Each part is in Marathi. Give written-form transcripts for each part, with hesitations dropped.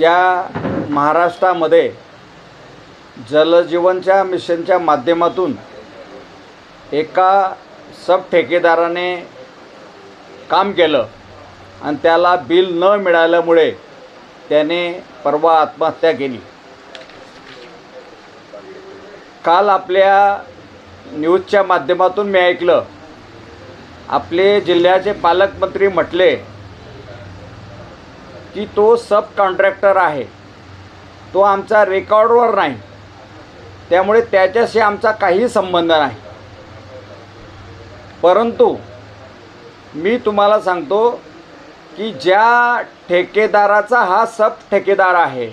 या महाराष्ट्रामध्ये जलजीवनच्या मिशनच्या माध्यमातून एका सब ठेकेदाराने काम केलं आणि त्याला बिल न मिळाल्यामुळे त्याने परवा आत्महत्या केली। काल आपल्या न्यूजच्या माध्यमातून मी ऐकलं, आपले जिल्ह्याचे पालकमंत्री म्हटले की तो सब कॉन्ट्रॅक्टर आहे, तो आमचा रेकॉर्डवर नाही, त्यामुळे त्याच्याशी आमचा काही संबंध नाही। परंतु मी तुम्हाला सांगतो की ज्या ठेकेदाराचा हा सब ठेकेदार आहे,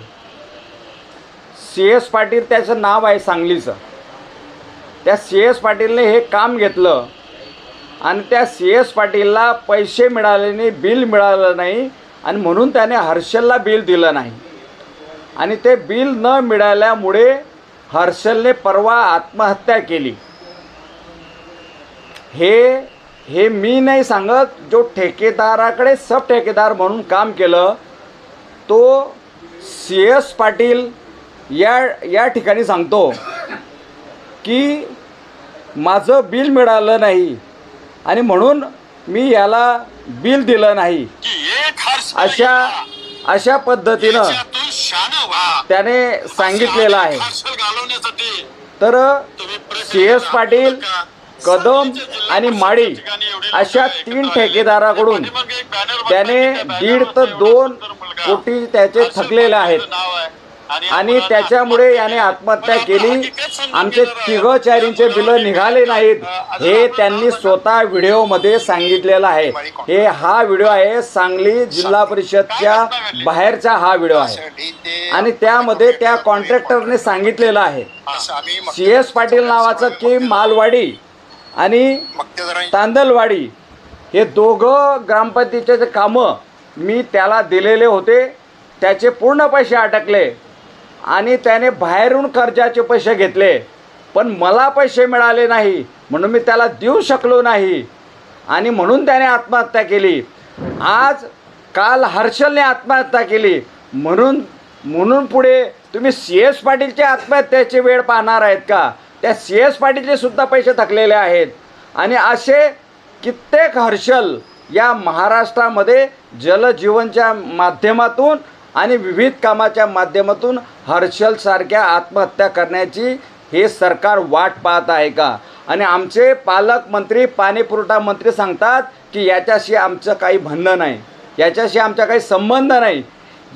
CS पाटील त्याचं नाव आहे सांगलीचं, त्या CS पाटीलने हे काम घेतलं आणि त्या CS पाटीलला पैसे मिळाले नाही, बिल मिळालं नाही आणि म्हणून त्याने हर्षलला बिल दिलं नाही आणि ते बिल न मिळाल्यामुळे हर्षलने परवा आत्महत्या केली। हे मी नाही सांगत, जो ठेकेदाराकडे सब ठेकेदार म्हणून काम केलं तो CS पाटील या ठिकाणी सांगतो की माझं बिल मिळालं नाही आणि म्हणून मी याला बिल दिलं नाही, अशा पद्धतीनं त्याने सांगितलेलं आहे। तर CS पाटील, कदम आणि माळी अशा 3 ठेकेदाराकडून त्याने 1.5 ते 2 कोटी त्याचे थकलेले आहेत आणि त्याच्यामुळे याने आत्महत्या केली। आमचे 3-4 बिलं निघाले नाहीत हे त्यांनी स्वतः व्हिडिओमध्ये सांगितलेलं आहे। हा व्हिडिओ आहे सांगली जिल्हा परिषदच्या बाहेरचा हा व्हिडिओ आहे आणि त्यामध्ये त्या कॉन्ट्रॅक्टरने सांगितलेलं आहे, CS पाटील नावाचं की मालवाडी आणि तांदलवाडी हे दोघं ग्रामपंचायतीचे कामं मी त्याला दिलेले होते, त्याचे पूर्ण पैसे अटकले आणि त्याने बाहेरून कर्जाचे पैसे घेतले, पण मला पैसे मिळाले नाही म्हणून मी त्याला देऊ शकलो नाही आणि म्हणून त्याने आत्महत्या केली। काल हर्षलने आत्महत्या केली म्हणून पुढे तुम्ही CS पाटीलच्या आत्महत्येची वेळ पाहणार आहेत का? त्या CS पाटीलचे सुद्धा पैसे थकलेले आहेत आणि असे कित्येक हर्षल या महाराष्ट्रामध्ये जलजीवनच्या माध्यमातून आणि विविध कामाच्या माध्यमातून हर्षलसारख्या आत्महत्या करण्याची हे सरकार वाट पाहत आहे का? आणि आमचे पालकमंत्री, पाणीपुरवठा मंत्री सांगतात की याच्याशी आमचं काही म्हणणं नाही, याच्याशी आमचा काही संबंध नाही।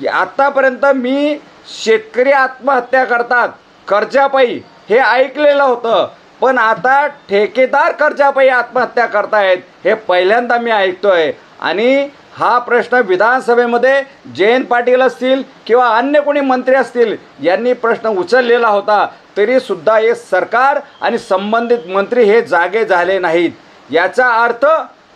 आत्तापर्यंत मी शेतकरी आत्महत्या करतात कर्जापायी हे ऐकलेलं होतं, पण आता ठेकेदार कर्जापायी आत्महत्या करतायत हे पहिल्यांदा मी ऐकतोय। आणि हा प्रश्न विधानसभेमध्ये जयंत पाटील असतील किंवा अन्य कोणी मंत्री असतील यांनी प्रश्न उचललेला होता, तरीसुद्धा हे सरकार आणि संबंधित मंत्री हे जागे झाले नाहीत। याचा अर्थ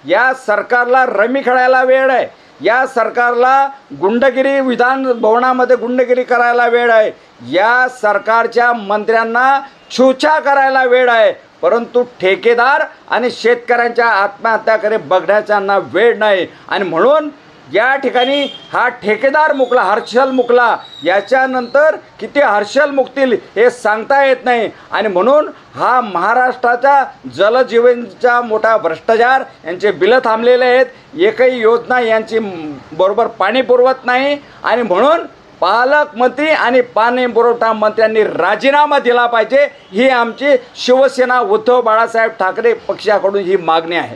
या सरकारला रमी खेळायला वेळ आहे, या सरकारला गुंडगिरी, विधान भवनामध्ये गुंडगिरी करायला वेळ आहे, या सरकारच्या मंत्र्यांना छुछा करायला वेळ आहे, परंतु ठेकेदार आणि शेतकऱ्यांच्या आत्महत्याकडे बघण्याचा वेळ नाही। आणि म्हणून या ठिकाणी हा ठेकेदार मुकला, हर्षल मुकला, याच्यानंतर किती हर्षल मुकतील हे सांगता येत नाही आणि म्हणून हा महाराष्ट्राचा जलजीवनचा मोठा भ्रष्टाचार, यांचे बिलं थांबलेले आहेत, एकही योजना यांची बरोबर पाणी पुरवत नाही आणि म्हणून पालकमंत्री आणि पाणीपुरवठा मंत्र्यांनी राजीनामा दिला पाहिजे, ही आमची शिवसेना उद्धव बाळासाहेब ठाकरे पक्षाकडून ही मागणी आहे।